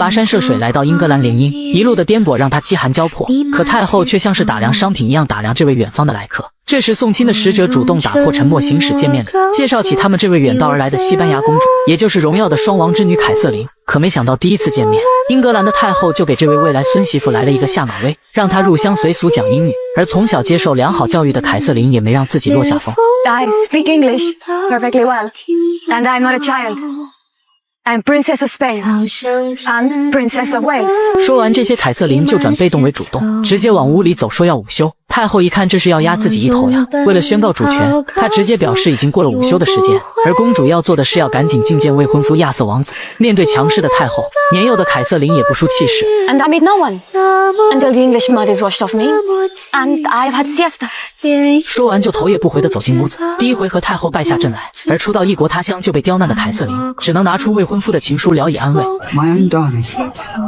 跋山涉水来到英格兰联姻，一路的颠簸让他饥寒交迫，可太后却像是打量商品一样打量这位远方的来客。这时送亲的使者主动打破沉默，行使见面礼，介绍起他们这位远道而来的西班牙公主，也就是荣耀的双王之女凯瑟琳。可没想到第一次见面，英格兰的太后就给这位未来孙媳妇来了一个下马威，让她入乡随俗讲英语。而从小接受良好教育的凯瑟琳也没让自己落下风。I speak English perfectly well, and I'm not a child. I'm Princess of Spain and Princess of Wales. 说完这些，凯瑟琳就转被动为主动，直接往屋里走，说要午休。太后一看这是要压自己一头呀，为了宣告主权，她直接表示已经过了午休的时间，而公主要做的是要赶紧觐见未婚夫亚瑟王子。面对强势的太后，年幼的凯瑟琳也不输气势。And I meet no one until the English mud is washed off me, and I've had siesta. 说完就头也不回地走进屋子。第一回和太后败下阵来，而初到异国他乡就被刁难的凯瑟琳，只能拿出未婚夫的情书聊以安慰。My own darling,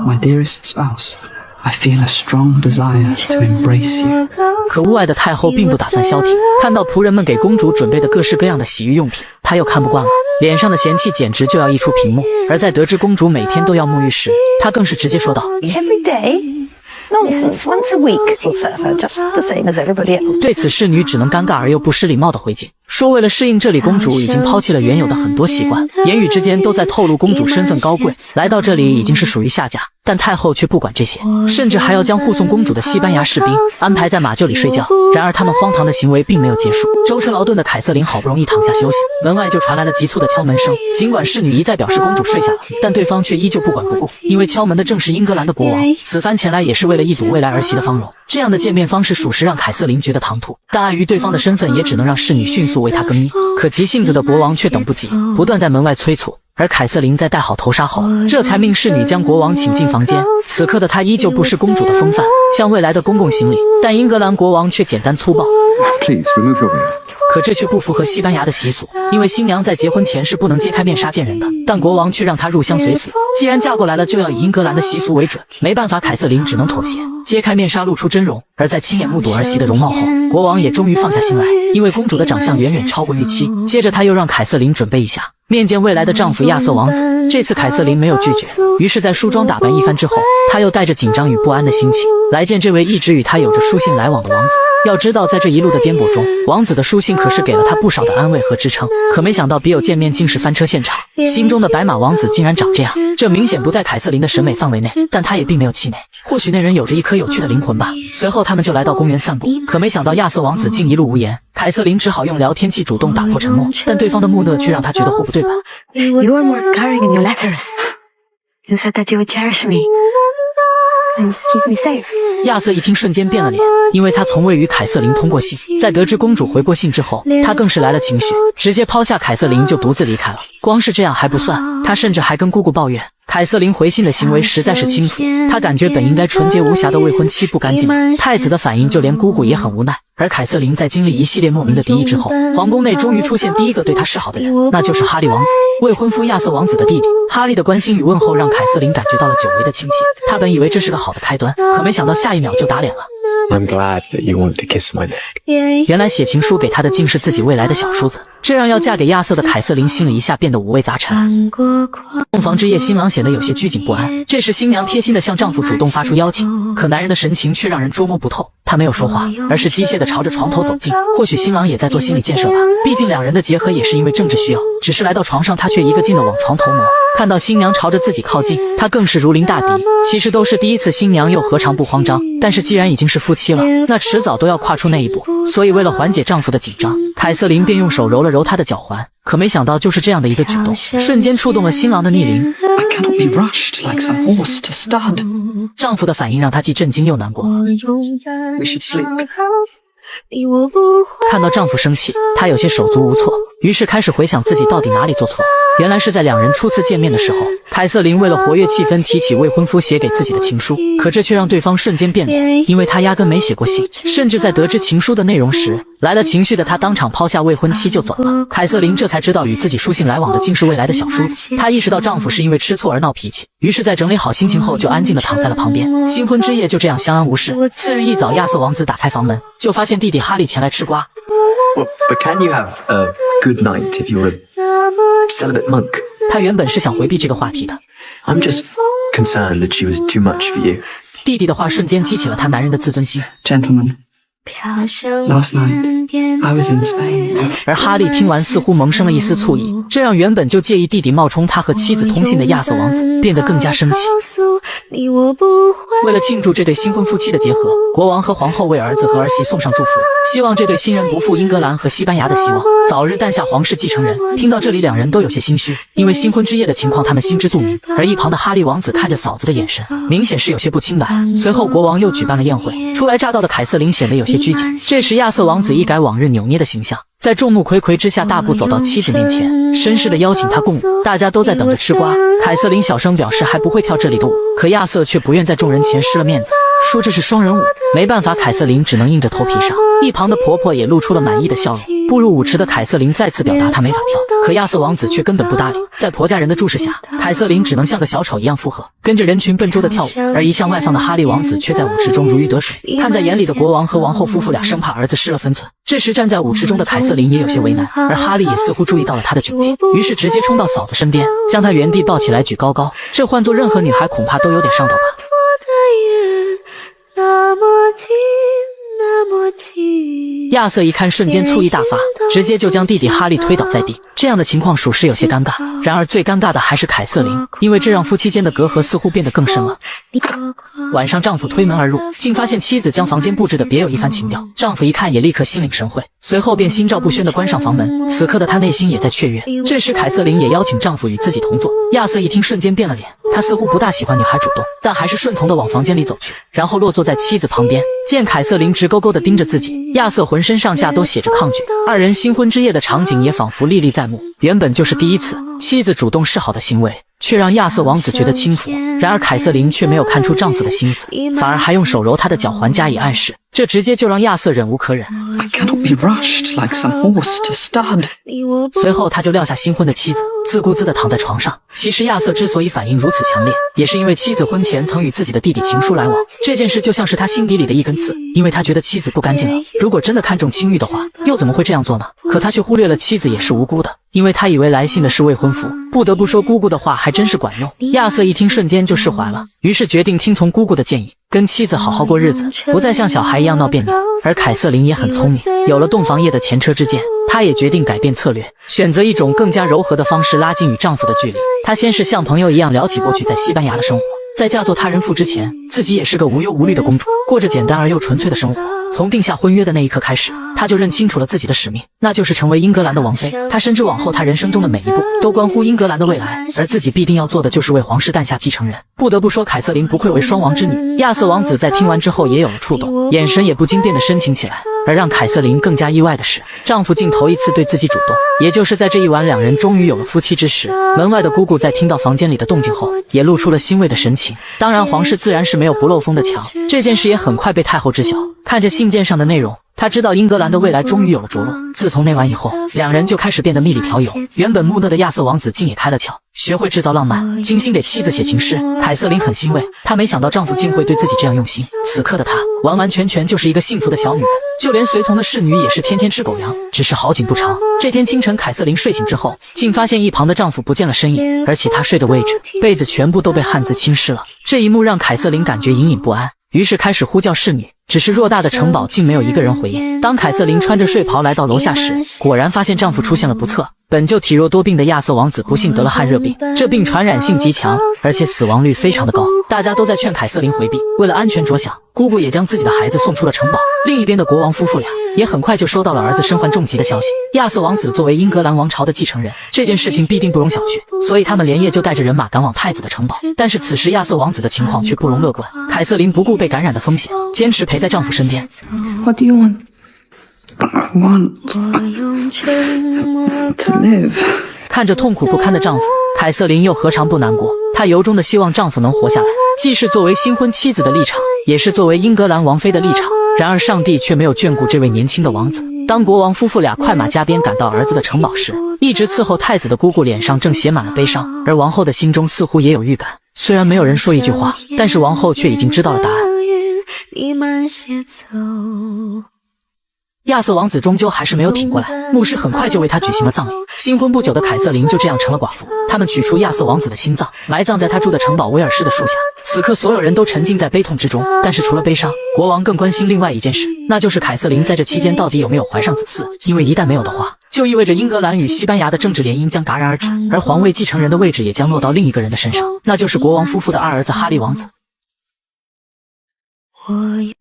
my dearest spouse.I feel a strong desire to embrace you. 可屋外的太后并不打算消停，看到仆人们给公主准备的各式各样的洗浴用品，她又看不惯了，脸上的嫌弃简直就要溢出屏幕。而在得知公主每天都要沐浴时，她更是直接说道 Every day? Nonsense, once a week will serve her just the same as everybody else. 对此侍女只能尴尬而又不失礼貌的回敬，说为了适应这里，公主已经抛弃了原有的很多习惯，言语之间都在透露公主身份高贵，来到这里已经是属于下家。但太后却不管这些，甚至还要将护送公主的西班牙士兵安排在马厩里睡觉。然而他们荒唐的行为并没有结束，舟车劳顿的凯瑟琳好不容易躺下休息，门外就传来了急促的敲门声。尽管侍女一再表示公主睡下了，但对方却依旧不管不顾，因为敲门的正是英格兰的国王，此番前来也是为了一睹未来儿媳的芳容。这样的见面方式属实让凯瑟琳觉得唐突，但碍于对方的身份，也只能让侍女迅速为他更衣。可急性子的国王却等不及，不断在门外催促。而凯瑟琳在戴好头纱后，这才命侍女将国王请进房间。此刻的她依旧不失公主的风范，向未来的公公行礼，但英格兰国王却简单粗暴。Please remove your veil. 可这却不符合西班牙的习俗，因为新娘在结婚前是不能揭开面纱见人的，但国王却让她入乡随俗，既然嫁过来了，就要以英格兰的习俗为准。没办法，凯瑟琳只能妥协，揭开面纱露出真容。而在亲眼目睹儿媳的容貌后，国王也终于放下心来，因为公主的长相远远超过预期。接着他又让凯瑟琳准备一下面见未来的丈夫亚瑟王子。这次凯瑟琳没有拒绝，于是在梳妆打扮一番之后，她又带着紧张与不安的心情来见这位一直与她有着书信来往的王子。要知道在这一路的颠簸中，王子的书信可是给了她不少的安慰和支撑。可没想到笔友见面竟是翻车现场，心中的白马王子竟然长这样，这明显不在凯瑟琳的审美范围内，但她也并没有气馁，或许那人有着一颗有趣的灵魂吧。随后他们就来到公园散步，可没想到亚瑟王子竟一路无言，凯瑟琳只好用聊天器主动打破沉默，但对方的木讷却让她觉得货不对版。 You are more caring in your letters. You said that you would cherish me and keep me safe. 亚瑟一听瞬间变了脸，因为他从未与凯瑟琳通过信。在得知公主回过信之后，他更是来了情绪，直接抛下凯瑟琳就独自离开了。光是这样还不算，他甚至还跟姑姑抱怨凯瑟琳回信的行为实在是轻浮，他感觉本应该纯洁无瑕的未婚妻不干净。太子的反应就连姑姑也很无奈。而凯瑟琳在经历一系列莫名的敌意之后，皇宫内终于出现第一个对她示好的人，那就是哈利王子，未婚夫亚瑟王子的弟弟。哈利的关心与问候让凯瑟琳感觉到了久违的亲切，她本以为这是个好的开端，可没想到下一秒就打脸了。I'm glad that you want to kiss my neck. 原来写情书给她的竟是自己未来的小叔子，这让要嫁给亚瑟的凯瑟琳心里一下变得五味杂陈。洞房之夜，新郎显得有些拘谨不安。这时新娘贴心地向丈夫主动发出邀请，可男人的神情却让人捉摸不透。他没有说话，而是机械地朝着床头走近。或许新郎也在做心理建设吧，毕竟两人的结合也是因为政治需要。只是来到床上，他却一个劲地往床头挪。看到新娘朝着自己靠近，他更是如临大敌。其实都是第一次，新娘又何尝不慌张？但是既然已经是夫妻了，那迟早都要跨出那一步。所以为了缓解丈夫的紧张，凯瑟琳便用手揉了揉他的脚环。可没想到，就是这样的一个举动，瞬间触动了新郎的逆鳞。I cannot be rushed like some horse to stud. 丈夫的反应让她既震惊又难过。We should sleep. 看到丈夫生气，她有些手足无措，于是开始回想自己到底哪里做错了。原来是在两人初次见面的时候，凯瑟琳为了活跃气氛提起未婚夫写给自己的情书，可这却让对方瞬间变脸，因为他压根没写过信，甚至在得知情书的内容时，来了情绪的他当场抛下未婚妻就走了。凯瑟琳这才知道与自己书信来往的竟是未来的小叔子，她意识到丈夫是因为吃醋而闹脾气，于是在整理好心情后就安静地躺在了旁边。新婚之夜就这样相安无事。次日一早，亚瑟王子打开房门，就发现弟弟哈利前来吃瓜。Well, but can you have a good night if you're a celibate monk? 他原本是想回避这个话题的， I'm just concerned that she was too much for you. 弟弟的话瞬间激起了他男人的自尊心。 Gentlemen, last night I was in Spain. 而哈利听完似乎萌生了一丝醋意，这让原本就介意弟弟冒充他和妻子通信的亚瑟王子变得更加生气。为了庆祝这对新婚夫妻的结合，国王和皇后为儿子和儿媳送上祝福，希望这对新人不负英格兰和西班牙的希望，早日诞下皇室继承人。听到这里，两人都有些心虚，因为新婚之夜的情况他们心知肚明。而一旁的哈利王子看着嫂子的眼神，明显是有些不清白。随后国王又举办了宴会，初来乍到的凯瑟琳显得有些拘谨。这时亚瑟王子一改往日扭捏的形象，在众目睽睽之下大步走到妻子面前，绅士地邀请她共舞。大家都在等着吃瓜，凯瑟琳小声表示还不会跳这里的舞，可亚瑟却不愿在众人前失了面子，说这是双人舞。没办法，凯瑟琳只能硬着头皮上。一旁的婆婆也露出了满意的笑容。步入舞池的凯瑟琳再次表达她没法跳，可亚瑟王子却根本不搭理。在婆家人的注视下，凯瑟琳只能像个小丑一样附和，跟着人群笨拙地跳舞。而一向外放的哈利王子却在舞池中如鱼得水，看在眼里的国王和王后夫妇俩生怕儿子失了分寸。这时站在舞池中的凯瑟琳也有些为难，而哈利也似乎注意到了她的窘境，于是直接冲到嫂子身边，将她原地抱起来举高高。这换做任何女孩恐怕都有点上头吧。亚瑟一看，瞬间醋意大发，直接就将弟弟哈利推倒在地。这样的情况属实有些尴尬。然而最尴尬的还是凯瑟琳，因为这让夫妻间的隔阂似乎变得更深了。晚上丈夫推门而入，竟发现妻子将房间布置得别有一番情调。丈夫一看也立刻心领神会，随后便心照不宣地关上房门。此刻的他内心也在雀跃。这时凯瑟琳也邀请丈夫与自己同坐。亚瑟一听瞬间变了脸，他似乎不大喜欢女孩主动，但还是顺从地往房间里走去，然后落坐在妻子旁边。见凯瑟琳直勾勾地盯着自己，亚瑟浑身上下都写着抗拒。二人新婚之夜的场景也仿佛历历在目，原本就是第一次，妻子主动示好的行为却让亚瑟王子觉得轻浮。然而凯瑟琳却没有看出丈夫的心思，反而还用手揉他的脚环加以暗示，这直接就让亚瑟忍无可忍。 I cannot be rushed like some horse to stud. 随后他就撂下新婚的妻子，自顾自地躺在床上。其实亚瑟之所以反应如此强烈，也是因为妻子婚前曾与自己的弟弟情书来往，这件事就像是他心底里的一根刺，因为他觉得妻子不干净了。如果真的看重清誉的话，又怎么会这样做呢？可他却忽略了妻子也是无辜的，因为他以为来信的是未婚夫。不得不说，姑姑的话还真是管用。亚瑟一听瞬间就释怀了，于是决定听从姑姑的建议，跟妻子好好过日子，不再像小孩一样闹别扭。而凯瑟琳也很聪明，有了洞房夜的前车之鉴，她也决定改变策略，选择一种更加柔和的方式拉近与丈夫的距离。她先是像朋友一样聊起过去在西班牙的生活，在嫁做他人妇之前，自己也是个无忧无虑的公主，过着简单而又纯粹的生活。从定下婚约的那一刻开始，她就认清楚了自己的使命，那就是成为英格兰的王妃。她深知往后她人生中的每一步都关乎英格兰的未来，而自己必定要做的就是为皇室诞下继承人。不得不说，凯瑟琳不愧为双王之女。亚瑟王子在听完之后也有了触动，眼神也不禁变得深情起来。而让凯瑟琳更加意外的是，丈夫竟头一次对自己主动。也就是在这一晚，两人终于有了夫妻之实。门外的姑姑在听到房间里的动静后，也露出了欣慰的神情。当然，皇室自然是没有不漏风的墙，这件事也很快被太后知晓。看着信件上的内容，他知道英格兰的未来终于有了着落。自从那晚以后，两人就开始变得蜜里调油。原本木讷的亚瑟王子竟也开了窍，学会制造浪漫，精心给妻子写情诗。凯瑟琳很欣慰，她没想到丈夫竟会对自己这样用心。此刻的她完完全全就是一个幸福的小女人，就连随从的侍女也是天天吃狗粮。只是好景不长，这天清晨，凯瑟琳睡醒之后，竟发现一旁的丈夫不见了身影，而且她睡的位置，被子全部都被汗渍浸湿了。这一幕让凯瑟琳感觉隐隐不安，于是开始呼叫侍女。只是偌大的城堡竟没有一个人回应。当凯瑟琳穿着睡袍来到楼下时，果然发现丈夫出现了不测。本就体弱多病的亚瑟王子不幸得了汗热病，这病传染性极强，而且死亡率非常的高。大家都在劝凯瑟琳回避，为了安全着想，姑姑也将自己的孩子送出了城堡。另一边的国王夫妇俩也很快就收到了儿子身患重疾的消息。亚瑟王子作为英格兰王朝的继承人，这件事情必定不容小觑，所以他们连夜就带着人马赶往太子的城堡。但是此时亚瑟王子的情况却不容乐观，凯瑟琳不顾被感染的风险，坚持陪在丈夫身边。 What do you want? I want to live. 看着痛苦不堪的丈夫，凯瑟琳又何尝不难过？她由衷的希望丈夫能活下来，既是作为新婚妻子的立场，也是作为英格兰王妃的立场。然而上帝却没有眷顾这位年轻的王子。当国王夫妇俩快马加鞭赶到儿子的城堡时，一直伺候太子的姑姑脸上正写满了悲伤，而王后的心中似乎也有预感。虽然没有人说一句话，但是王后却已经知道了答案。亚瑟王子终究还是没有挺过来，牧师很快就为他举行了葬礼。新婚不久的凯瑟琳就这样成了寡妇。他们取出亚瑟王子的心脏，埋葬在他住的城堡威尔士的树下。此刻所有人都沉浸在悲痛之中，但是除了悲伤，国王更关心另外一件事，那就是凯瑟琳在这期间到底有没有怀上子嗣。因为一旦没有的话，就意味着英格兰与西班牙的政治联姻将戛然而止，而皇位继承人的位置也将落到另一个人的身上，那就是国王夫妇的二儿子哈利王子。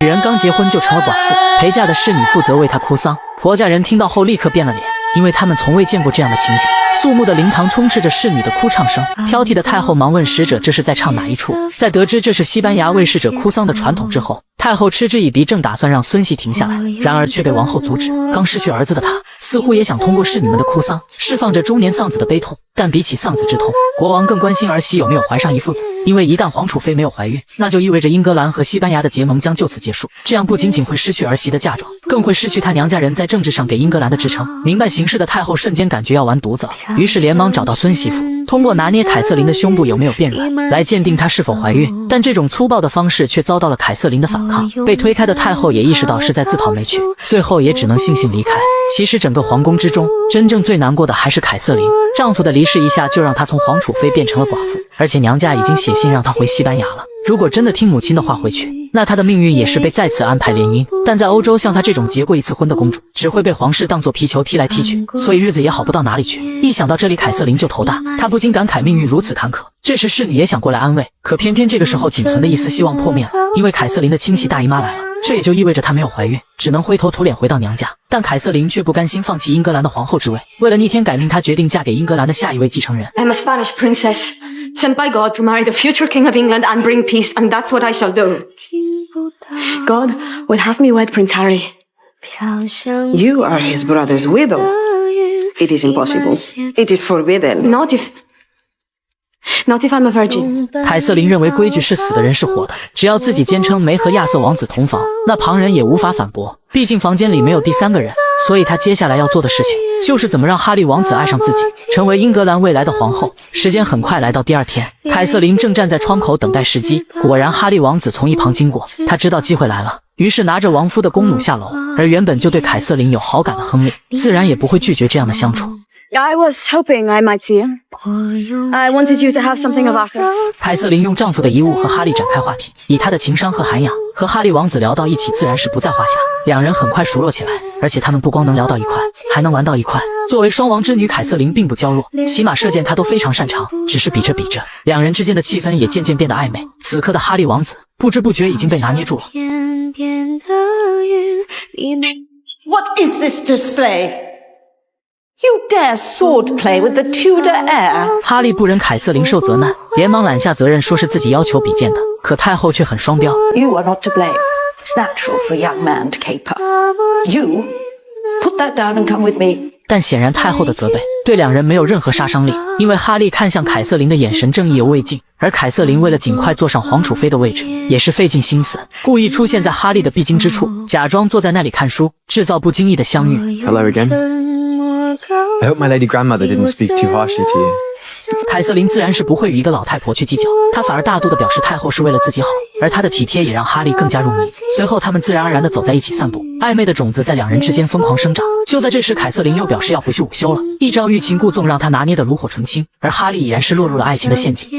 女人刚结婚就成了寡妇，陪嫁的侍女负责为她哭丧。婆家人听到后立刻变了脸，因为他们从未见过这样的情景。肃穆的灵堂充斥着侍女的哭唱声，挑剔的太后忙问使者这是在唱哪一出。在得知这是西班牙为逝者哭丧的传统之后，太后嗤之以鼻，正打算让孙媳停下来，然而却被王后阻止。刚失去儿子的她，似乎也想通过侍女们的哭丧，释放着中年丧子的悲痛。但比起丧子之痛，国王更关心儿媳有没有怀上一父子，因为一旦皇储妃没有怀孕，那就意味着英格兰和西班牙的结盟将就此结束。这样不仅仅会失去儿媳的嫁妆，更会失去她娘家人在政治上给英格兰的支撑。明白形势的太后瞬间感觉要完犊子了，于是连忙找到孙媳妇，通过拿捏凯瑟琳的胸部有没有变软来鉴定她是否怀孕。但这种粗暴的方式却遭到了凯瑟琳的反抗，被推开的太后也意识到是在自讨没趣，最后也只能悻悻离开。其实整个皇宫之中，真正最难过的还是凯瑟琳，丈夫的离世一下就让她从皇储妃变成了寡妇，而且娘家已经写信让她回西班牙了。如果真的听母亲的话回去，那她的命运也是被再次安排联姻。但在欧洲，像她这种结过一次婚的公主，只会被皇室当作皮球踢来踢去，所以日子也好不到哪里去。一想到这里，凯瑟琳就头大，她不禁感慨命运如此坎坷。这时侍女也想过来安慰，可偏偏这个时候仅存的一丝希望破灭了，因为凯瑟琳的亲戚大姨妈来了。这也就意味着她没有怀孕，只能灰头土脸回到娘家。但凯瑟琳却不甘心放弃英格兰的皇后之位，为了逆天改命，她决定嫁给英格兰的下一位继承人。 I'm a Spanish princess, sent by God to marry the future king of England and bring peace, and that's what I shall do. God would have me wed Prince Harry. You are his brother's widow. It is impossible. It is forbidden. Not if I'm a virgin. 凯瑟琳认为规矩是死的，人是活的，只要自己坚称没和亚瑟王子同房，那旁人也无法反驳。毕竟房间里没有第三个人，所以她接下来要做的事情就是怎么让哈利王子爱上自己，成为英格兰未来的皇后。时间很快来到第二天，凯瑟琳正站在窗口等待时机，果然哈利王子从一旁经过，他知道机会来了，于是拿着亡夫的弓弩下楼。而原本就对凯瑟琳有好感的亨利，自然也不会拒绝这样的相处。I was hoping I might see him. I wanted you to have something of Arthur's. 凯瑟琳用丈夫的遗物和哈利展开话题，以她的情商和涵养，和哈利王子聊到一起自然是不在话下。两人很快熟络起来，而且他们不光能聊到一块，还能玩到一块。作为双王之女，凯瑟琳并不娇弱，骑马射箭她都非常擅长，只是比着比着，两人之间的气氛也渐渐变得暧昧。此刻的哈利王子不知不觉已经被拿捏住了。What is this display?You dare swordplay with the Tudor heir? 哈利不忍凯瑟琳受责难，连忙揽下责任，说是自己要求比剑的。可太后却很双标。You are not to blame. It's natural for a young man to caper. You put that down and come with me. 但显然太后的责备对两人没有任何杀伤力，因为哈利看向凯瑟琳的眼神正意犹未尽，而凯瑟琳为了尽快坐上皇储妃的位置，也是费尽心思，故意出现在哈利的必经之处，假装坐在那里看书，制造不经意的相遇。 Hello again. I hope my lady grandmother didn't speak too harshly to you. 凯瑟琳自然是不会与一个老太婆去计较，她反而大度地表示太后是为了自己好，而她的体贴也让哈利更加入迷。随后他们自然而然地走在一起散步，暧昧的种子在两人之间疯狂生长。就在这时，凯瑟琳又表示要回去午休了，一招欲擒故纵让她拿捏得炉火纯青，而哈利已然是落入了爱情的陷阱。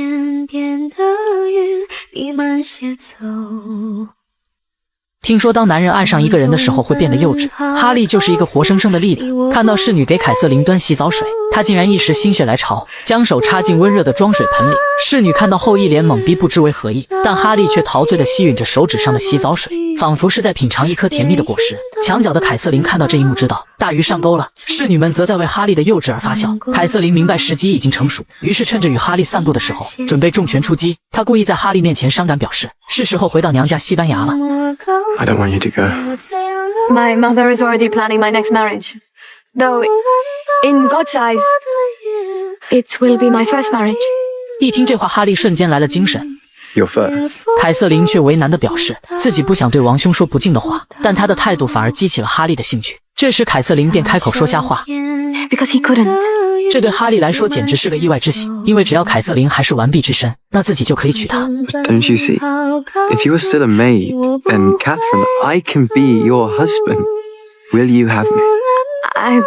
听说当男人爱上一个人的时候会变得幼稚，哈利就是一个活生生的例子。看到侍女给凯瑟琳端洗澡水，他竟然一时心血来潮，将手插进温热的装水盆里。侍女看到后一脸懵逼，不知为何意，但哈利却陶醉地吸吮着手指上的洗澡水，仿佛是在品尝一颗甜蜜的果实。墙角的凯瑟琳看到这一幕，知道大鱼上钩了，侍女们则在为哈利的幼稚而发笑。凯瑟琳明白时机已经成熟，于是趁着与哈利散步的时候，准备重拳出击。她故意在哈利面前伤感表示，是时候回到娘家西班牙了。I don't want you to go. My mother is already planning my next marriage. Though, in God's eyes, it will be my first marriage. 一听这话，哈利瞬间来了精神。You're first. 凯瑟琳却为难地表示自己不想对王兄说不敬的话，但她的态度反而激起了哈利的兴趣。这时凯瑟琳便开口说瞎话， Because he couldn't. 这对哈利来说简直是个意外之喜，因为只要凯瑟琳还是完璧之身，那自己就可以娶她。 But don't you see? If you were still a maid, then Catherine, I can be your husband. Will you have me?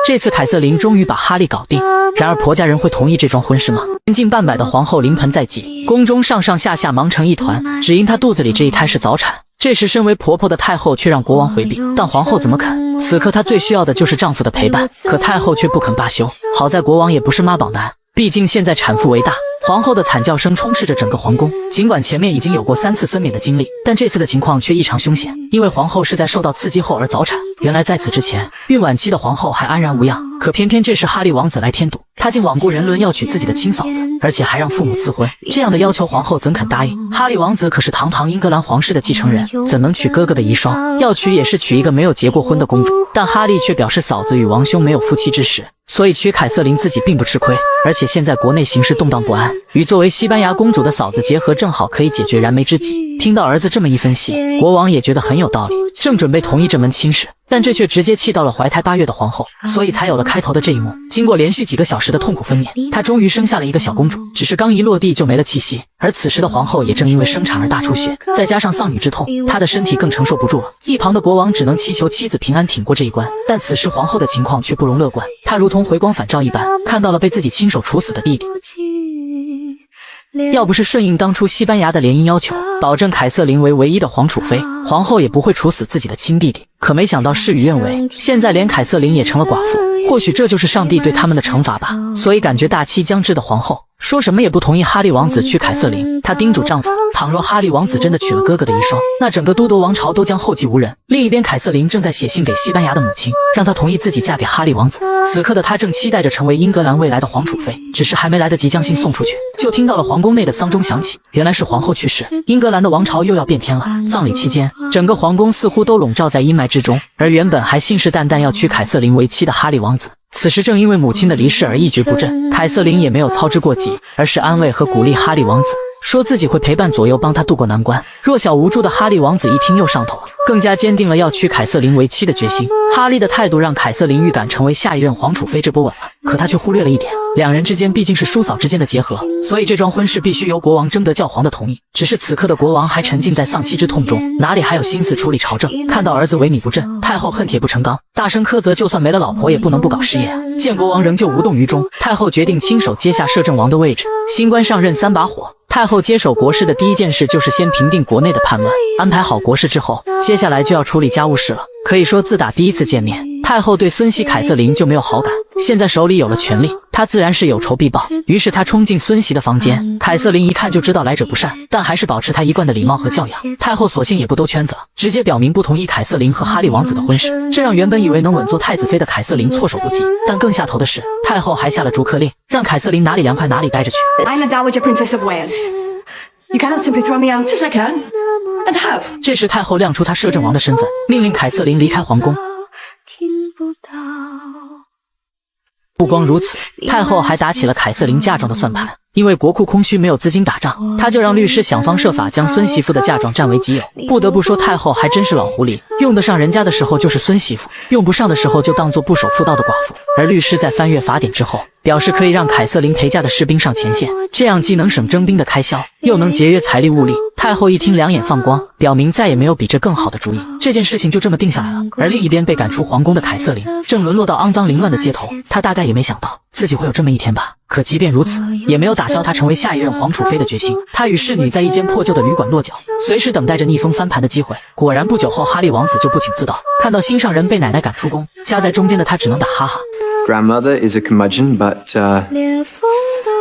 这次凯瑟琳终于把哈利搞定，然而婆家人会同意这桩婚事吗？年近半百的皇后临盆在即，宫中上上下下忙成一团，只因她肚子里这一胎是早产。这时身为婆婆的太后却让国王回避，但皇后怎么肯？此刻她最需要的就是丈夫的陪伴，可太后却不肯罢休。好在国王也不是妈宝男，毕竟现在产妇为大。皇后的惨叫声充斥着整个皇宫，尽管前面已经有过3次分娩的经历，但这次的情况却异常凶险，因为皇后是在受到刺激后而早产。原来在此之前，孕晚期的皇后还安然无恙，可偏偏这时哈利王子来添堵，他竟罔顾人伦要娶自己的亲嫂子，而且还让父母赐婚，这样的要求皇后怎肯答应？哈利王子可是堂堂英格兰皇室的继承人，怎能娶哥哥的遗孀？要娶也是娶一个没有结过婚的公主，但哈利却表示嫂子与王兄没有夫妻之实，所以娶凯瑟琳自己并不吃亏，而且现在国内形势动荡不安，与作为西班牙公主的嫂子结合，正好可以解决燃眉之急。听到儿子这么一分析，国王也觉得很有道理，正准备同意这门亲事，但这却直接气到了怀胎8月的皇后，所以才有了开头的这一幕。经过连续几个小时的痛苦分娩，她终于生下了一个小公主，只是刚一落地就没了气息。而此时的皇后也正因为生产而大出血，再加上丧女之痛，她的身体更承受不住了。一旁的国王只能祈求妻子平安挺过这一关，但此时皇后的情况却不容乐观，她如同回光返照一般，看到了被自己亲手处死的弟弟。要不是顺应当初西班牙的联姻要求，保证凯瑟琳为唯一的皇储妃，皇后也不会处死自己的亲弟弟。可没想到事与愿违，现在连凯瑟琳也成了寡妇，或许这就是上帝对他们的惩罚吧。所以感觉大器将至的皇后说什么也不同意哈利王子娶凯瑟琳。她叮嘱丈夫，倘若哈利王子真的娶了哥哥的遗孀，那整个都铎王朝都将后继无人。另一边，凯瑟琳正在写信给西班牙的母亲，让她同意自己嫁给哈利王子。此刻的她正期待着成为英格兰未来的皇储妃，只是还没来得及将信送出去，就听到了皇宫内的丧钟响起。原来是皇后去世，英格兰的王朝又要变天了。葬礼期间，整个皇宫似乎都笼罩在阴霾之中，而原本还信誓旦旦要娶凯瑟琳为妻的哈利王子，此时正因为母亲的离世而一蹶不振。凯瑟琳也没有操之过急，而是安慰和鼓励哈利王子，说自己会陪伴左右，帮他度过难关。弱小无助的哈利王子一听又上头了，更加坚定了要娶凯瑟琳为妻的决心。哈利的态度让凯瑟琳预感成为下一任皇储妃这波稳了，可他却忽略了一点，两人之间毕竟是叔嫂之间的结合，所以这桩婚事必须由国王征得教皇的同意。只是此刻的国王还沉浸在丧妻之痛中，哪里还有心思处理朝政？看到儿子萎靡不振，太后恨铁不成钢，大声苛责就算没了老婆也不能不搞事业啊。见国王仍旧无动于衷，太后决定亲手接下摄政王的位置。新官上任3把火，太后接手国事的第一件事就是先平定国内的叛乱，安排好国事之后，接下来就要处理家务事了。可以说自打第一次见面，太后对孙媳凯瑟琳就没有好感，现在手里有了权力，她自然是有仇必报。于是她冲进孙媳的房间，凯瑟琳一看就知道来者不善，但还是保持她一贯的礼貌和教养。太后索性也不兜圈子了，直接表明不同意凯瑟琳和哈利王子的婚事，这让原本以为能稳坐太子妃的凯瑟琳措手不及。但更下头的是，太后还下了逐客令，让凯瑟琳哪里凉快哪里待着去。 I'm the Dowager Princess of Wales. You cannot simply throw me out as I can and have. 这时太后亮出她摄政王的身份，命令凯瑟琳离开皇宫。不光如此，太后还打起了凯瑟琳嫁妆的算盘。因为国库空虚，没有资金打仗，她就让律师想方设法将孙媳妇的嫁妆占为己有。不得不说，太后还真是老狐狸，用得上人家的时候就是孙媳妇，用不上的时候就当作不守妇道的寡妇。而律师在翻阅法典之后，表示可以让凯瑟琳陪嫁的士兵上前线，这样既能省征兵的开销，又能节约财力物力。太后一听两眼放光，表明再也没有比这更好的主意，这件事情就这么定下来了。而另一边被赶出皇宫的凯瑟琳，正沦落到肮脏凌乱的街头，她大概也没想到自己会有这么一天吧。可即便如此，也没有打消她成为下一任皇储妃的决心。她与侍女在一间破旧的旅馆落脚，随时等待着逆风翻盘的机会。果然不久后，哈利王子就不请自到，看到心上人被奶奶赶出宫，夹在中间的他只能打哈哈。Grandmother is a curmudgeon, but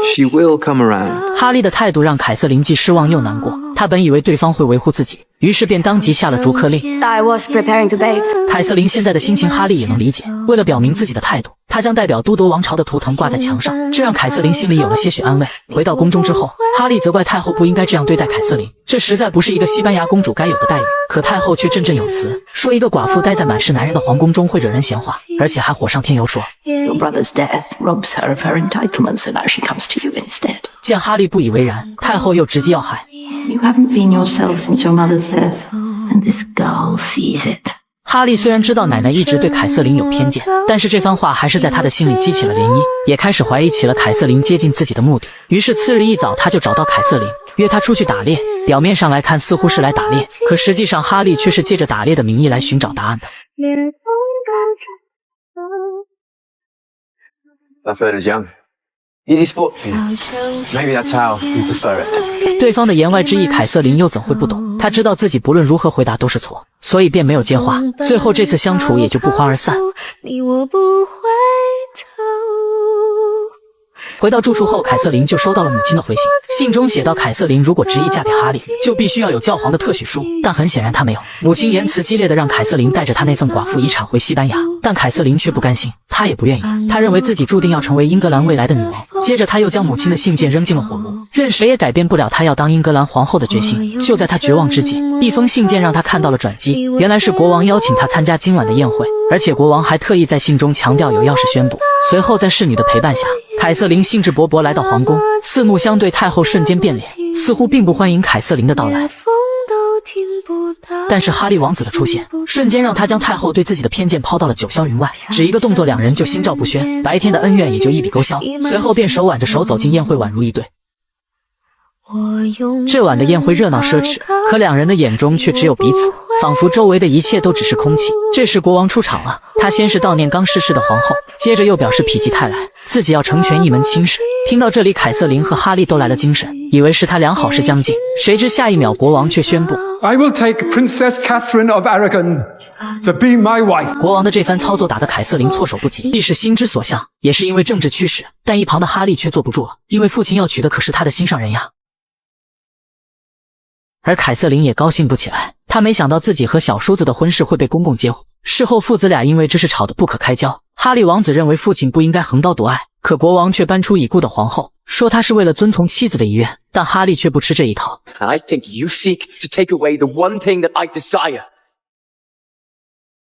she will come around. 哈利的态度让凯瑟琳既失望又难过，她本以为对方会维护自己，于是便当即下了逐客令。I was preparing to bathe. 凯瑟琳现在的心情，哈利也能理解。为了表明自己的态度，他将代表都铎王朝的图腾挂在墙上，这让凯瑟琳心里有了些许安慰。回到宫中之后，哈利责怪太后不应该这样对待凯瑟琳，这实在不是一个西班牙公主该有的待遇。可太后却振振有词，说一个寡妇待在满是男人的皇宫中会惹人闲话，而且还火上添油说 Your brother's death robs her of her entitlements, so now she comes to you instead. 见哈利不以为然，太后又直击要害。 You haven't been yourself since your mother's death, and this girl sees it. 哈利虽然知道奶奶一直对凯瑟琳有偏见，但是这番话还是在他的心里激起了涟漪，也开始怀疑起了凯瑟琳接近自己的目的。于是次日一早，他就找到凯瑟琳，约她出去打猎。表面上来看似乎是来打猎，可实际上哈利却是借着打猎的名义来寻找答案的。That bird is young. Easy sport for you. Maybe that's how you prefer it. 对方的言外之意，凯瑟琳又怎会不懂？她知道自己不论如何回答都是错，所以便没有接话。最后这次相处也就不欢而散。回到住处后，凯瑟琳就收到了母亲的回信。信中写道，凯瑟琳如果执意嫁给哈利，就必须要有教皇的特许书，但很显然她没有。母亲言辞激烈的让凯瑟琳带着她那份寡妇遗产回西班牙，但凯瑟琳却不甘心，她也不愿意。她认为自己注定要成为英格兰未来的女王。接着她又将母亲的信件扔进了火炉，任谁也改变不了她要当英格兰皇后的决心。就在她绝望之际，一封信件让她看到了转机，原来是国王邀请她参加今晚的宴会，而且国王还特意在信中强调有要事宣布。随后在侍女的陪伴下，凯瑟琳兴致勃勃来到皇宫，四目相对，太后瞬间变脸，似乎并不欢迎凯瑟琳的到来。但是哈利王子的出现，瞬间让他将太后对自己的偏见抛到了九霄云外，只一个动作，两人就心照不宣，白天的恩怨也就一笔勾销。随后便手挽着手走进宴会，宛如一对。这晚的宴会热闹奢侈，可两人的眼中却只有彼此，仿佛周围的一切都只是空气。这时国王出场了，他先是悼念刚逝世的皇后，接着又表示否极泰来，自己要成全一门亲事。听到这里，凯瑟琳和哈利都来了精神，以为是他良好事将近，谁知下一秒国王却宣布 I will take Princess Catherine of Aragon to be my wife. 国王的这番操作打得凯瑟琳措手不及，既是心之所向，也是因为政治驱使，但一旁的哈利却坐不住了，因为父亲要娶的可是他的心上人呀。而凯瑟琳也高兴不起来，她没想到自己和小叔子的婚事会被公公接乎。事后父子俩因为这事吵得不可开交，哈利王子认为父亲不应该横刀夺爱，可国王却搬出已故的皇后，说他是为了遵从妻子的遗愿，但哈利却不吃这一套。 I think you seek to take away the one thing that I desire.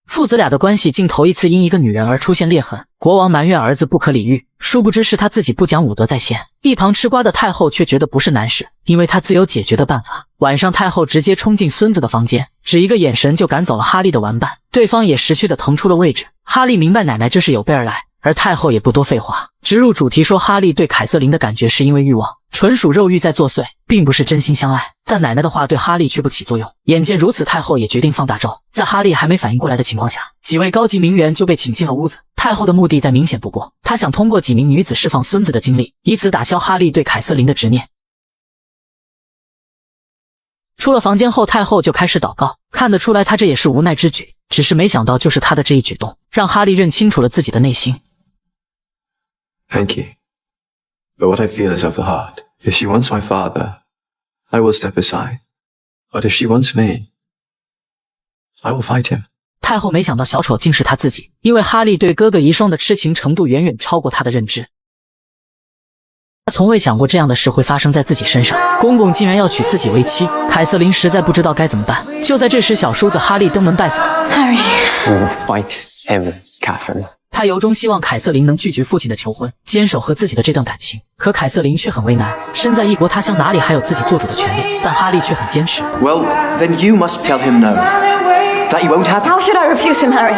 父子俩的关系竟头一次因一个女人而出现裂痕，国王埋怨儿子不可理喻，殊不知是他自己不讲武德在先。一旁吃瓜的太后却觉得不是难事，因为她自有解决的办法。晚上太后直接冲进孙子的房间，只一个眼神就赶走了哈利的玩伴，对方也识趣的腾出了位置。哈利明白奶奶这是有备而来，而太后也不多废话，直入主题说哈利对凯瑟琳的感觉是因为欲望，纯属肉欲在作祟，并不是真心相爱。但奶奶的话对哈利却不起作用。眼见如此，太后也决定放大招。在哈利还没反应过来的情况下，几位高级名媛就被请进了屋子。太后的目的再明显不过，她想通过几名女子释放孙子的精力，以此打消哈利对凯瑟琳的执念。出了房间后，太后就开始祷告，看得出来她这也是无奈之举，只是没想到就是她的这一举动，让哈利认清楚了自己的内心。Thank you. But what I feel is of the heart. If she wants my father, I will step aside. But if she wants me, I will fight him. 太后没想到小丑竟是他自己，因为哈利对哥哥遗孀的痴情程度远远超过他的认知。他从未想过这样的事会发生在自己身上，公公竟然要娶自己为妻，凯瑟琳实在不知道该怎么办。就在这时，小叔子哈利登门拜访。Harry. We will fight him, Catherine. 他由衷希望凯瑟琳能拒绝父亲的求婚，坚守和自己的这段感情。可凯瑟琳却很为难，身在异国他乡，哪里还有自己做主的权利？但哈利却很坚持。Well, then you must tell him no. That you won't have him. How should I refuse him, Harry?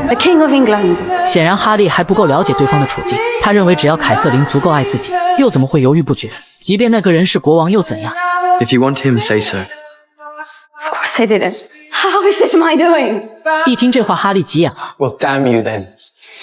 The King of England. 显然哈利还不够了解对方的处境，他认为只要凯瑟琳足够爱自己，又怎么会犹豫不决？即便那个人是国王又怎样？ If you want him, say so. Of course I didn't. How is this my doing? 一听这话，哈利急眼了。 Well, damn you then.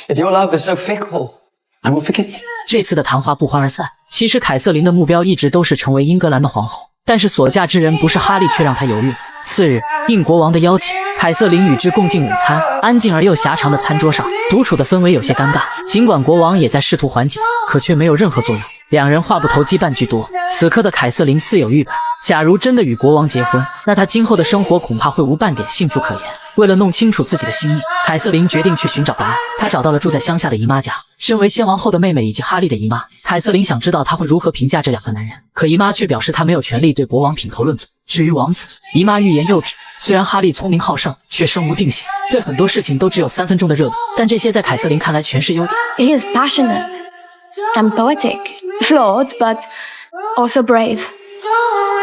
If your love is so fickle, I will forget you. 这次的谈话不欢而散。其实凯瑟琳的目标一直都是成为英格兰的皇后，但是所嫁之人不是哈利，却让她犹豫。次日，应国王的邀请，凯瑟琳与之共进午餐。安静而又狭长的餐桌上，独处的氛围有些尴尬。尽管国王也在试图缓解，可却没有任何作用。两人话不投机半句多。此刻的凯瑟琳似有预感，假如真的与国王结婚，那她今后的生活恐怕会无半点幸福可言。为了弄清楚自己的心意，凯瑟琳决定去寻找答案。她找到了住在乡下的姨妈家，身为先王后的妹妹以及哈利的姨妈，凯瑟琳想知道她会如何评价这两个男人。可姨妈却表示她没有权利对国王品头论足。至于王子，姨妈欲言又止。虽然哈利聪明好胜，却身无定性，对很多事情都只有3分钟的热度，但这些在凯瑟琳看来全是优点。 He is passionate and poetic, flawed, but also brave.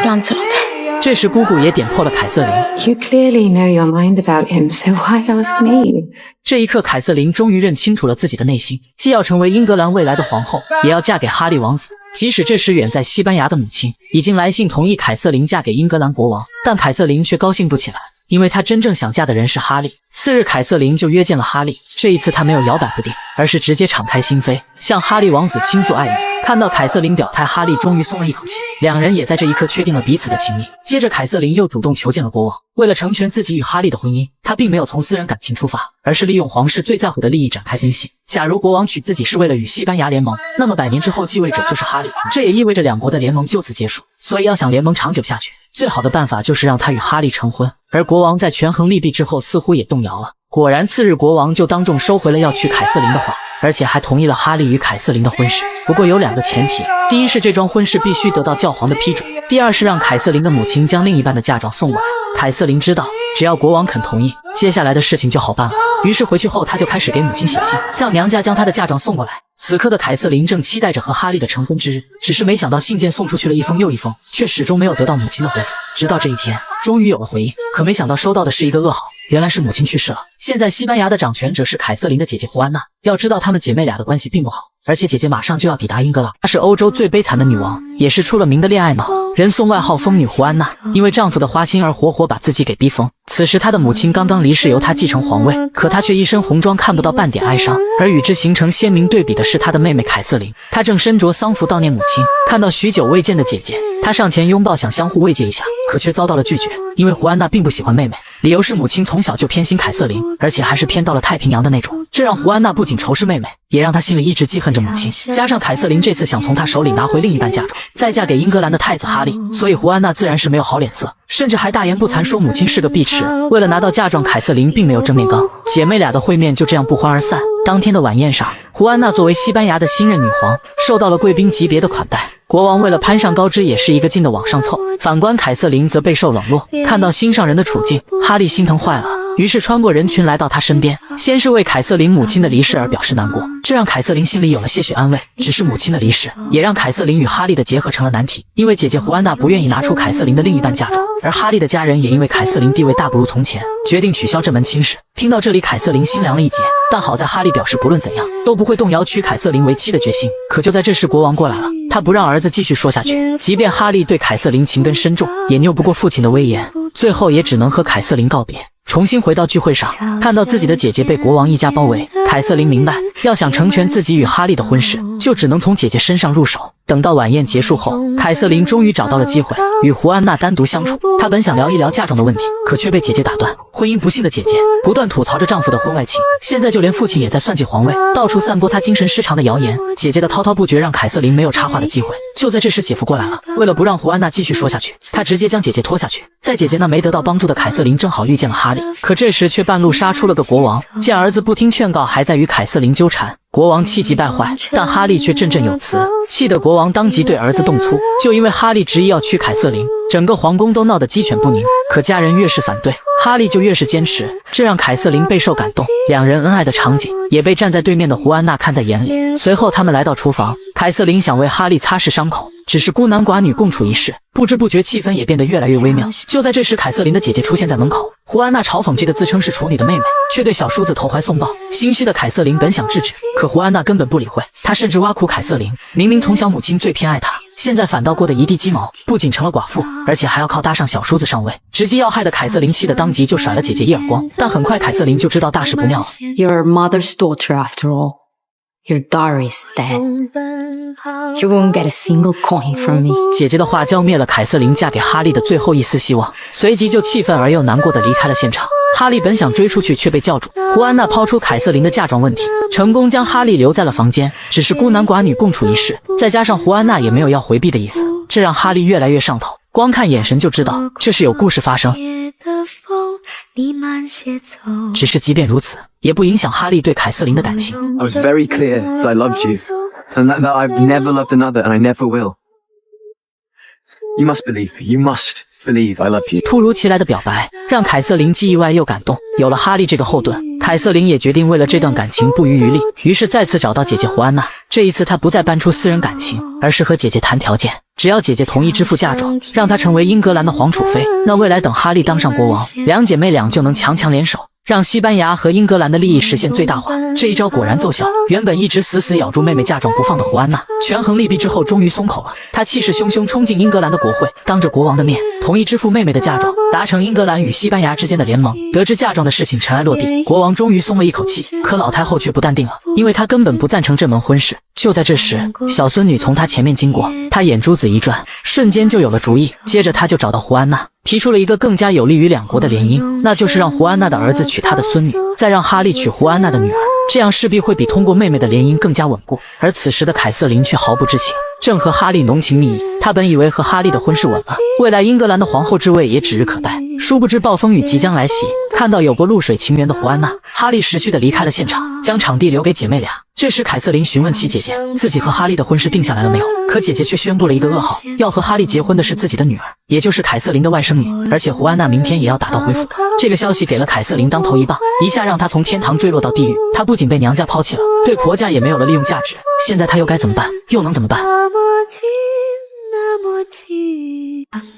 Lancelot. 这时姑姑也点破了凯瑟琳。 You clearly know your mind about him, so why ask me? 这一刻，凯瑟琳终于认清楚了自己的内心，既要成为英格兰未来的皇后，也要嫁给哈利王子。即使这时远在西班牙的母亲已经来信同意凯瑟琳嫁给英格兰国王，但凯瑟琳却高兴不起来。因为她真正想嫁的人是哈利。次日，凯瑟琳就约见了哈利。这一次，她没有摇摆不定，而是直接敞开心扉，向哈利王子倾诉爱意。看到凯瑟琳表态，哈利终于松了一口气，两人也在这一刻确定了彼此的情谊。接着，凯瑟琳又主动求见了国王。为了成全自己与哈利的婚姻，她并没有从私人感情出发，而是利用皇室最在乎的利益展开分析。假如国王娶自己是为了与西班牙联盟，那么100年之后继位者就是哈利，这也意味着两国的联盟就此结束。所以要想联盟长久下去，最好的办法就是让他与哈利成婚。而国王在权衡利弊之后，似乎也动摇了。果然，次日国王就当众收回了要娶凯瑟琳的话，而且还同意了哈利与凯瑟琳的婚事。不过有2个前提，第一是这桩婚事必须得到教皇的批准，第二是让凯瑟琳的母亲将另一半的嫁妆送过来。凯瑟琳知道，只要国王肯同意，接下来的事情就好办了。于是回去后，他就开始给母亲写信，让娘家将她的嫁妆送过来。此刻的凯瑟琳正期待着和哈利的成婚之日，只是没想到信件送出去了一封又一封，却始终没有得到母亲的回复。直到这一天，终于有了回应，可没想到收到的是一个噩耗，原来是母亲去世了。现在西班牙的掌权者是凯瑟琳的姐姐胡安娜。要知道她们姐妹俩的关系并不好，而且姐姐马上就要抵达英格兰。她是欧洲最悲惨的女王，也是出了名的恋爱脑，人送外号疯女胡安娜。因为丈夫的花心而活活把自己给逼疯。此时她的母亲刚刚离世，由她继承皇位，可她却一身红妆，看不到半点哀伤。而与之形成鲜明对比的是她的妹妹凯瑟琳，她正身着丧服悼念母亲。看到许久未见的姐姐，她上前拥抱，想相互慰藉一下，可却遭到了拒绝。因为胡安娜并不喜欢妹妹，理由是母亲从小就偏心凯瑟琳，而且还是偏到了太平洋的那种。这让胡安娜不仅仇视妹妹，也让她心里一直记恨着母亲。加上凯瑟琳这次想从她手里拿回另一半嫁妆，再嫁给英格兰的太子哈利，所以胡安娜自然是没有好脸色，甚至还大言不惭说母亲是个碧池。为了拿到嫁妆，凯瑟琳并没有正面刚，姐妹俩的会面就这样不欢而散。当天的晚宴上，胡安娜作为西班牙的新任女皇，受到了贵宾级别的款待。国王为了攀上高枝，也是一个劲的往上凑。反观凯瑟琳则备受冷落。看到心上人的处境，哈利心疼坏了，于是穿过人群来到她身边，先是为凯瑟琳母亲的离世而表示难过，这让凯瑟琳心里有了些许安慰。只是母亲的离世，也让凯瑟琳与哈利的结合成了难题，因为姐姐胡安娜不愿意拿出凯瑟琳的另一半嫁妆，而哈利的家人也因为凯瑟琳地位大不如从前，决定取消这门亲事。听到这里，凯瑟琳心凉了一截，但好在哈利表示不论怎样都不会动摇娶凯瑟琳为妻的决心。可就在这时，国王过来了，他不让儿子继续说下去，即便哈利对凯瑟琳情根深重，也拗不过父亲的威严，最后也只能和凯瑟琳告别。重新回到聚会上，看到自己的姐姐被国王一家包围，凯瑟琳明白，要想成全自己与哈利的婚事，就只能从姐姐身上入手。等到晚宴结束后，凯瑟琳终于找到了机会与胡安娜单独相处。她本想聊一聊嫁妆的问题，可却被姐姐打断。婚姻不幸的姐姐不断吐槽着丈夫的婚外情，现在就连父亲也在算计皇位，到处散播她精神失常的谣言。姐姐的滔滔不绝让凯瑟琳没有插话的机会。就在这时，姐夫过来了，为了不让胡安娜继续说下去，他直接将姐姐拖下去。在姐姐那没得到帮助的凯瑟琳正好遇见了哈利，可这时却半路杀出了个国王，见儿子不听劝告，还在与凯瑟琳纠缠。国王气急败坏，但哈利却振振有词，气得国王当即对儿子动粗。就因为哈利执意要娶凯瑟琳，整个皇宫都闹得鸡犬不宁。可家人越是反对，哈利就越是坚持，这让凯瑟琳备受感动。两人恩爱的场景也被站在对面的胡安娜看在眼里。随后他们来到厨房，凯瑟琳想为哈利擦拭伤口，只是孤男寡女共处一室，不知不觉气氛也变得越来越微妙。就在这时，凯瑟琳的姐姐出现在门口，胡安娜嘲讽这个自称是处女的妹妹，却对小叔子投怀送抱。心虚的凯瑟琳本想制止，可胡安娜根本不理会，她甚至挖苦凯瑟琳，明明从小母亲最偏爱她，现在反倒过得一地鸡毛，不仅成了寡妇，而且还要靠搭上小叔子上位，直击要害的凯瑟琳气得当即就甩了姐姐一耳光。但很快凯瑟琳就知道大事不妙了。 You're mother's daughter after all. Your dowry is dead. You won't get a single coin from me. 姐姐的话浇灭了凯瑟琳嫁给哈利的最后一丝希望，随即就气愤而又难过的离开了现场。哈利本想追出去，却被叫住。胡安娜抛出凯瑟琳的嫁妆问题，成功将哈利留在了房间。只是孤男寡女共处一室，再加上胡安娜也没有要回避的意思，这让哈利越来越上头。光看眼神就知道这是有故事发生。只是即便如此，也不影响哈利对凯瑟琳的感情。 I was very clear that I loved you, and that I've never loved another, and I never will. You must believe me. You must believe I love you. 突如其来的表白让凯瑟琳既意外又感动。有了哈利这个后盾，凯瑟琳也决定为了这段感情不遗余力，于是再次找到姐姐胡安娜。这一次她不再搬出私人感情，而是和姐姐谈条件。只要姐姐同意支付嫁妆，让她成为英格兰的皇储妃，那未来等哈利当上国王，两姐妹俩就能强强联手，让西班牙和英格兰的利益实现最大化。这一招果然奏效，原本一直死死咬住妹妹嫁妆不放的胡安娜，权衡利弊之后终于松口了。她气势汹汹冲进英格兰的国会，当着国王的面同意支付妹妹的嫁妆，达成英格兰与西班牙之间的联盟。得知嫁妆的事情尘埃落地，国王终于松了一口气。可老太后却不淡定了，因为她根本不赞成这门婚事。就在这时，小孙女从她前面经过，她眼珠子一转，瞬间就有了主意。接着她就找到胡安娜，提出了一个更加有利于两国的联姻，那就是让胡安娜的儿子娶她的孙女，再让哈利娶胡安娜的女儿，这样势必会比通过妹妹的联姻更加稳固。而此时的凯瑟琳却毫不知情，正和哈利浓情蜜意。她本以为和哈利的婚事稳了，未来英格兰的皇后之位也指日可待，殊不知暴风雨即将来袭。看到有过露水情缘的胡安娜，哈利识趣地离开了现场，将场地留给姐妹俩。这时凯瑟琳询问其姐姐，自己和哈利的婚事定下来了没有？可姐姐却宣布了一个噩耗，要和哈利结婚的是自己的女儿，也就是凯瑟琳的外甥女，而且胡安娜明天也要打道回府。这个消息给了凯瑟琳当头一棒，一下让她从天堂坠落到地狱。她不仅被娘家抛弃了，对婆家也没有了利用价值，现在她又该怎么办？又能怎么办？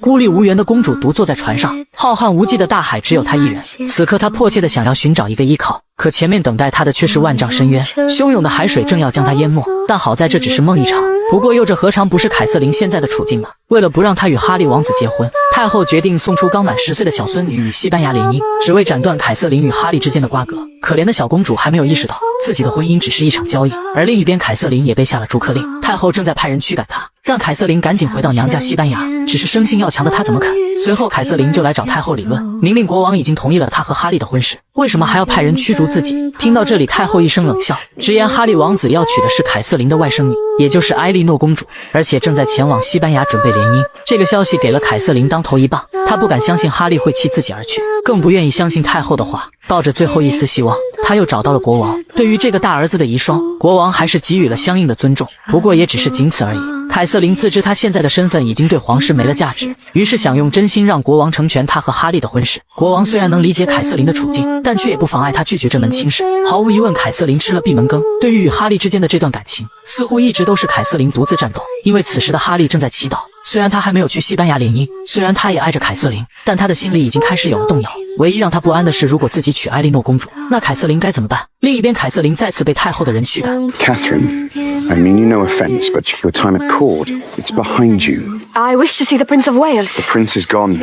孤立无援的公主独坐在船上，浩瀚无际的大海只有她一人。此刻她迫切地想要寻找一个依靠，可前面等待她的却是万丈深渊，汹涌的海水正要将她淹没。但好在这只是梦一场，不过又这何尝不是凯瑟琳现在的处境呢？为了不让她与哈利王子结婚，太后决定送出刚满10岁的小孙女与西班牙联姻，只为斩断凯瑟琳与哈利之间的瓜葛。可怜的小公主还没有意识到自己的婚姻只是一场交易，而另一边凯瑟琳也被下了逐客令，太后正在派人驱赶她，让凯瑟琳赶紧回到娘家西班牙。只是生性要强的她怎么肯？随后凯瑟琳就来找太后理论，明明国王已经同意了她和哈利的婚事，为什么还要派人驱逐自己？听到这里，太后一声冷笑，直言哈利王子要娶的是凯瑟琳的外甥女，也就是埃莉诺公主，而且正在前往西班牙准备联姻。这个消息给了凯瑟琳当头一棒，她不敢相信哈利会弃自己而去，更不愿意相信太后的话。抱着最后一丝希望，她又找到了国王。对于这个大儿子的遗孀，国王还是给予了相应的尊重，不过也只是仅此而已。凯瑟琳自知她现在的身份已经对皇室没了价值，于是想用真心让国王成全她和哈利的婚事。国王虽然能理解凯瑟琳的处境，但却也不妨碍她拒绝这门亲事。毫无疑问，凯瑟琳吃了闭门羹。对于与哈利之间的这段感情，似乎一直都是凯瑟琳独自战斗，因为此时的哈利正在祈祷。虽然他还没有去西班牙联姻，虽然他也爱着凯瑟琳，但他的心里已经开始有了动摇。唯一让他不安的是，如果自己娶艾莉诺公主，那凯瑟琳该怎么办？另一边，凯瑟琳再次被太后的人驱赶。Catherine, I mean you no offense, but your time at court, it's behind you. I wish to see the Prince of Wales. The prince is gone.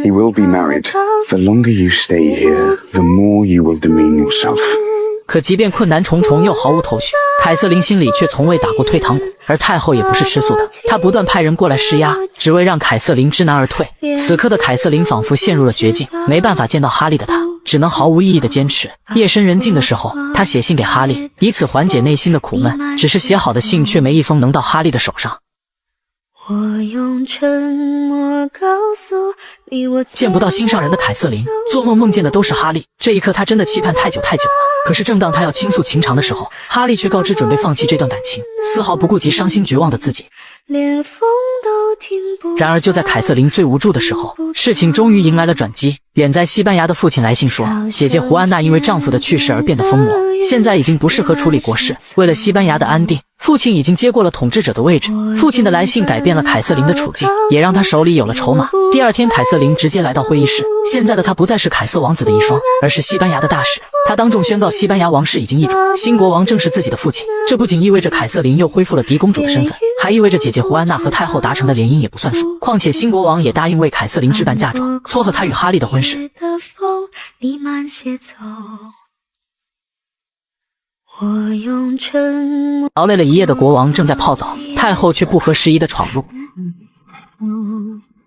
He will be married. The longer you stay here, the more you will demean yourself. 可即便困难重重又毫无头绪，凯瑟琳心里却从未打过退堂鼓。而太后也不是吃素的，她不断派人过来施压，只为让凯瑟琳知难而退。此刻的凯瑟琳仿佛陷入了绝境，没办法见到哈利的她，只能毫无意义的坚持。夜深人静的时候，她写信给哈利，以此缓解内心的苦闷。只是写好的信却没一封能到哈利的手上。我用沉默告诉你我见不到心上人的凯瑟琳，做梦梦见的都是哈利。这一刻，她真的期盼太久太久了。可是正当她要倾诉情长的时候，哈利却告知准备放弃这段感情，丝毫不顾及伤心绝望的自己。连风都听不。然而就在凯瑟琳最无助的时候，事情终于迎来了转机。远在西班牙的父亲来信说，姐姐胡安娜因为丈夫的去世而变得疯魔，现在已经不适合处理国事。为了西班牙的安定，父亲已经接过了统治者的位置。父亲的来信改变了凯瑟琳的处境，也让她手里有了筹码。第二天，凯瑟琳直接来到会议室。现在的她不再是凯瑟王子的遗孀，而是西班牙的大使。她当众宣告西班牙王室已经易主，新国王正是自己的父亲。这不仅意味着凯瑟琳又恢复了嫡公主的身份，还意味着姐姐胡安娜和太后达成的联姻也不算数。况且新国王也答应为凯瑟琳置办嫁妆，撮合她与哈利的婚事。劳累了一夜的国王正在泡澡，太后却不合时宜地闯入。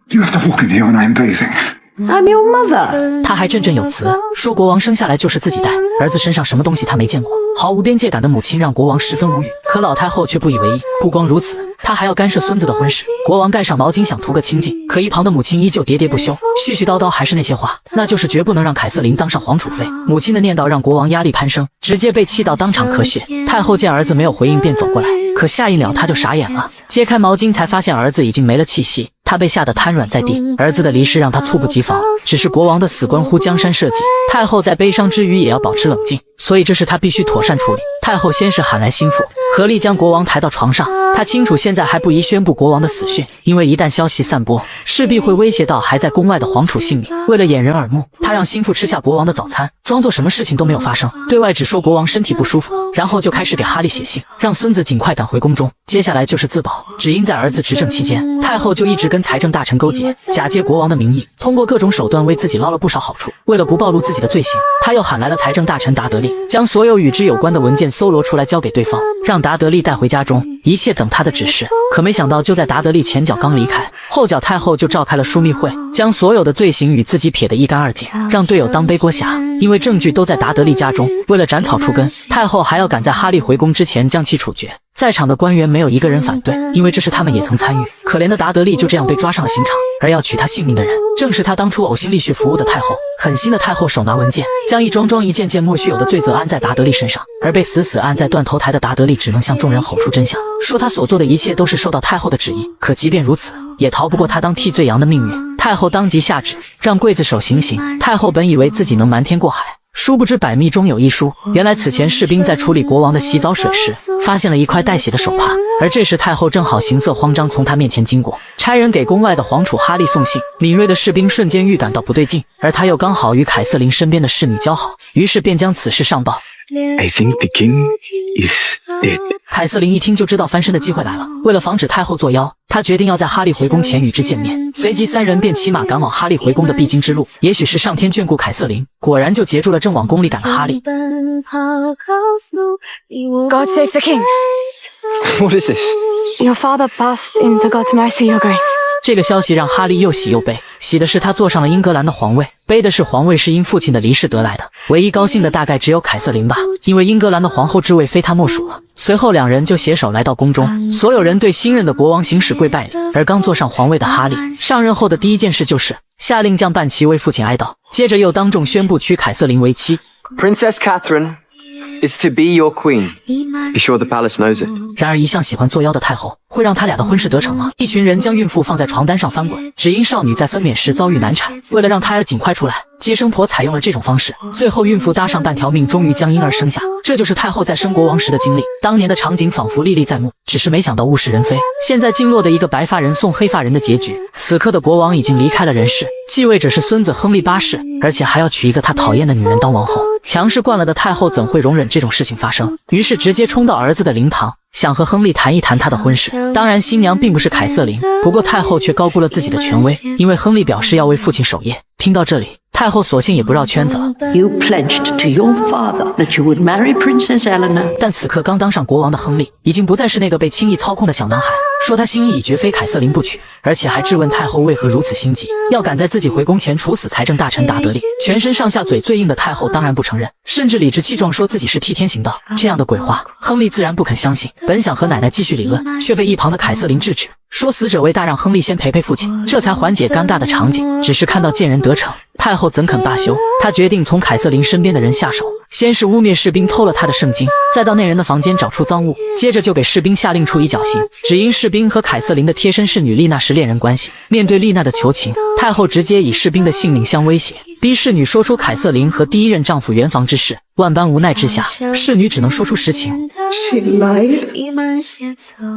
You have to walk in here when I'm bathing. I'm your mother. 他还振振有词说国王生下来就是自己带，儿子身上什么东西他没见过。毫无边界感的母亲让国王十分无语，可老太后却不以为意。不光如此，她还要干涉孙子的婚事。国王盖上毛巾想图个清静，可一旁的母亲依旧喋喋不休，絮絮叨叨还是那些话，那就是绝不能让凯瑟琳当上皇储妃。母亲的念叨让国王压力攀升，直接被气到当场咳血。太后见儿子没有回应便走过来，可可下一秒他就傻眼了，揭开毛巾才发现儿子已经没了气息，他被吓得瘫软在地。儿子的离世让他猝不及防，只是国王的死关乎江山社稷，太后在悲伤之余也要保持冷静，所以这事他必须妥善处理。太后先是喊来心腹，合力将国王抬到床上。他清楚现在还不宜宣布国王的死讯，因为一旦消息散播，势必会威胁到还在宫外的皇储性命。为了掩人耳目，他让心腹吃下国王的早餐，装作什么事情都没有发生，对外只说国王身体不舒服，然后就开始给哈利写信，让孙子尽快赶回宫中。接下来就是自保，只因在儿子执政期间，太后就一直跟财政大臣勾结，假借国王的名义，通过各种手段为自己捞了不少好处。为了不暴露自己的罪行，他又喊来了财政大臣达德利，将所有与之有关的文件搜罗出来交给对方，让达德利带回家中，一切等他的指示。可没想到，就在达德利前脚刚离开，后脚太后就召开了枢密会，将所有的罪行与自己撇得一干二净，让队友当背锅侠。因为证据都在达德利家中，为了斩草除根，太后还要赶在哈利回宫之前将其处决。在场的官员没有一个人反对，因为这事他们也曾参与。可怜的达德利就这样被抓上了刑场，而要取他性命的人，正是他当初呕心沥血服务的太后。狠心的太后手拿文件，将一桩桩一件件莫须有的罪责安在达德利身上，而被死死按在断头台的达德利只能向众人吼出真相，说他所做的一切都是受到太后的旨意。可即便如此，也逃不过他当替罪羊的命运。太后当即下旨，让刽子手行刑。太后本以为自己能瞒天过海，殊不知百密中有一疏，原来此前士兵在处理国王的洗澡水时，发现了一块带血的手帕，而这时太后正好行色慌张从他面前经过，差人给宫外的皇储哈利送信。敏锐的士兵瞬间预感到不对劲，而他又刚好与凯瑟琳身边的侍女交好，于是便将此事上报。I think the king is dead. 凯瑟琳一听就知道翻身的机会来了，为了防止太后作妖，她决定要在哈利回宫前与之见面。随即三人便骑马赶往哈利回宫的必经之路。也许是上天眷顾凯瑟琳，果然就截住了正往宫里赶的哈利。God save the king. What is this? Your father passed into God's mercy, Your Grace. 这个消息让哈利又喜又悲，喜的是他坐上了英格兰的皇位，悲的是皇位是因父亲的离世得来的。唯一高兴的大概只有凯瑟琳吧，因为英格兰的皇后之位非她莫属了。随后两人就携手来到宫中，所有人对新任的国王行使跪拜礼。而刚坐上皇位的哈利，上任后的第一件事就是下令将半旗为父亲哀悼，接着又当众宣布娶凯瑟琳为妻。 Princess Catherine is to be your queen. Be sure the palace knows it. 然而一向喜欢作妖的太后，会让他俩的婚事得逞吗？一群人将孕妇放在床单上翻滚，只因少女在分娩时遭遇难产，为了让胎儿尽快出来，接生婆采用了这种方式，最后孕妇搭上半条命，终于将婴儿生下。这就是太后在生国王时的经历。当年的场景仿佛历历在目，只是没想到物是人非，现在竟落得一个白发人送黑发人的结局。此刻的国王已经离开了人世，继位者是孙子亨利8世，而且还要娶一个他讨厌的女人当王后。强势惯了的太后怎会容忍这种事情发生？于是直接冲到儿子的灵堂，想和亨利谈一谈他的婚事。当然新娘并不是凯瑟琳，不过太后却高估了自己的权威，因为亨利表示要为父亲守夜。听到这里，太后索性也不绕圈子了。 You pledged to your father that you would marry Princess Eleanor. 但此刻刚当上国王的亨利已经不再是那个被轻易操控的小男孩，说他心意已决，非凯瑟琳不娶，而且还质问太后为何如此心急，要赶在自己回宫前处死财政大臣达德利。全身上下嘴最硬的太后当然不承认，甚至理直气壮说自己是替天行道。这样的鬼话，亨利自然不肯相信。本想和奶奶继续理论，却被一旁的凯瑟琳制止，说死者为大，让亨利先陪陪父亲，这才缓解尴尬的场景。只是看到见人得逞，太后怎肯罢休？她决定从凯瑟琳身边的人下手，先是污蔑士兵偷了她的圣经，再到那人的房间找出赃物，接着就给士兵下令处以绞刑。只因士兵和凯瑟琳的贴身侍女丽娜是恋人关系，面对丽娜的求情，太后直接以士兵的性命相威胁，逼侍女说出凯瑟琳和第一任丈夫圆房之事。万般无奈之下，侍女只能说出实情。 She lied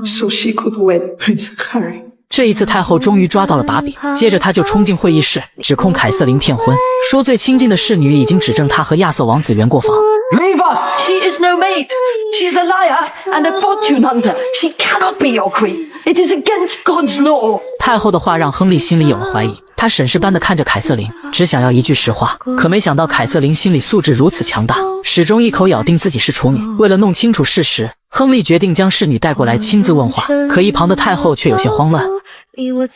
so she could wed Prince Harry. 这一次太后终于抓到了把柄，接着她就冲进会议室，指控凯瑟琳骗婚，说最亲近的侍女已经指证她和亚瑟王子圆过房。 Leave us! She is no maid. She is a liar and a fortune hunter. She cannot be your queen. It is against God's law. 太后的话让亨利心里有了怀疑，他审视般的看着凯瑟琳，只想要一句实话，可没想到凯瑟琳心理素质如此强大，始终一口咬定自己是处女。为了弄清楚事实，亨利决定将侍女带过来亲自问话，可一旁的太后却有些慌乱。 Bring her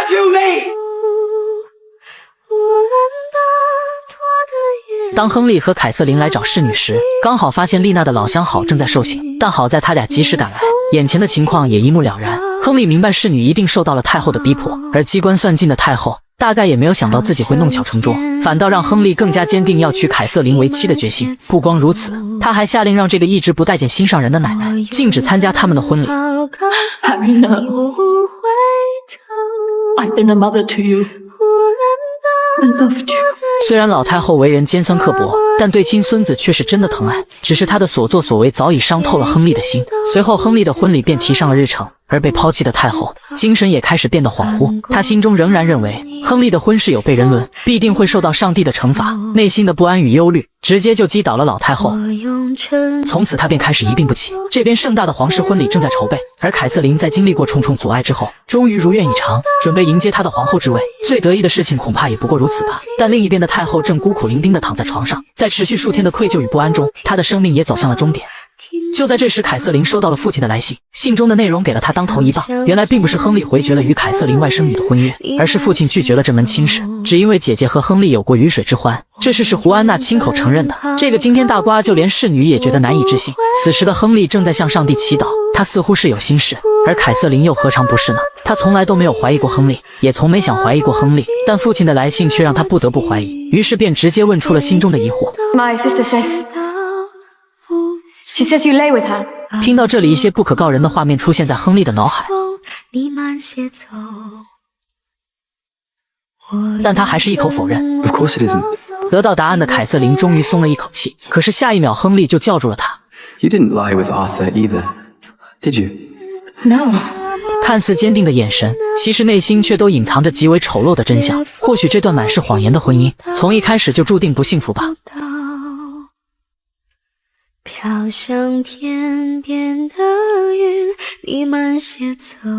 to me! 当亨利和凯瑟琳来找侍女时，刚好发现丽娜的老相好正在受刑，但好在他俩及时赶来，眼前的情况也一目了然。亨利明白侍女一定受到了太后的逼迫，而机关算尽的太后大概也没有想到自己会弄巧成拙，反倒让亨利更加坚定要娶凯瑟琳为妻的决心。不光如此，他还下令让这个一直不待见心上人的奶奶禁止参加他们的婚礼。Harry, no. I've been a mother to you. I loved you. 虽然老太后为人尖酸刻薄，但对亲孙子却是真的疼爱。只是她的所作所为早已伤透了亨利的心。随后，亨利的婚礼便提上了日程，而被抛弃的太后精神也开始变得恍惚。她心中仍然认为亨利的婚事有悖人伦，必定会受到上帝的惩罚。内心的不安与忧虑直接就击倒了老太后。从此，她便开始一病不起。这边盛大的皇室婚礼正在筹备，而凯瑟琳在经历过重重阻碍之后，终于如愿以偿，准备迎接她的皇后之位。最得意的事情恐怕也不过如此吧。但另一边的太后正孤苦伶仃地躺在床上，在持续数天的愧疚与不安中，她的生命也走向了终点。就在这时，凯瑟琳收到了父亲的来信，信中的内容给了她当头一棒。原来并不是亨利回绝了与凯瑟琳外甥女的婚约，而是父亲拒绝了这门亲事，只因为姐姐和亨利有过鱼水之欢。这事是胡安娜亲口承认的。这个惊天大瓜就连侍女也觉得难以置信。此时的亨利正在向上帝祈祷，他似乎是有心事，而凯瑟琳又何尝不是呢？他从来都没有怀疑过亨利，也从没想怀疑过亨利，但父亲的来信却让他不得不怀疑，于是便直接问出了心中的疑惑。 My sister says... She says you lay with her. 听到这里，一些不可告人的画面出现在亨利的脑海，但他还是一口否认。 Of course it isn't. 得到答案的凯瑟琳终于松了一口气，可是下一秒亨利就叫住了她。 You didn't lie with Arthur either, did you? No. 看似坚定的眼神，其实内心却都隐藏着极为丑陋的真相。或许这段满是谎言的婚姻，从一开始就注定不幸福吧。飘向天边的云，弥漫斜走。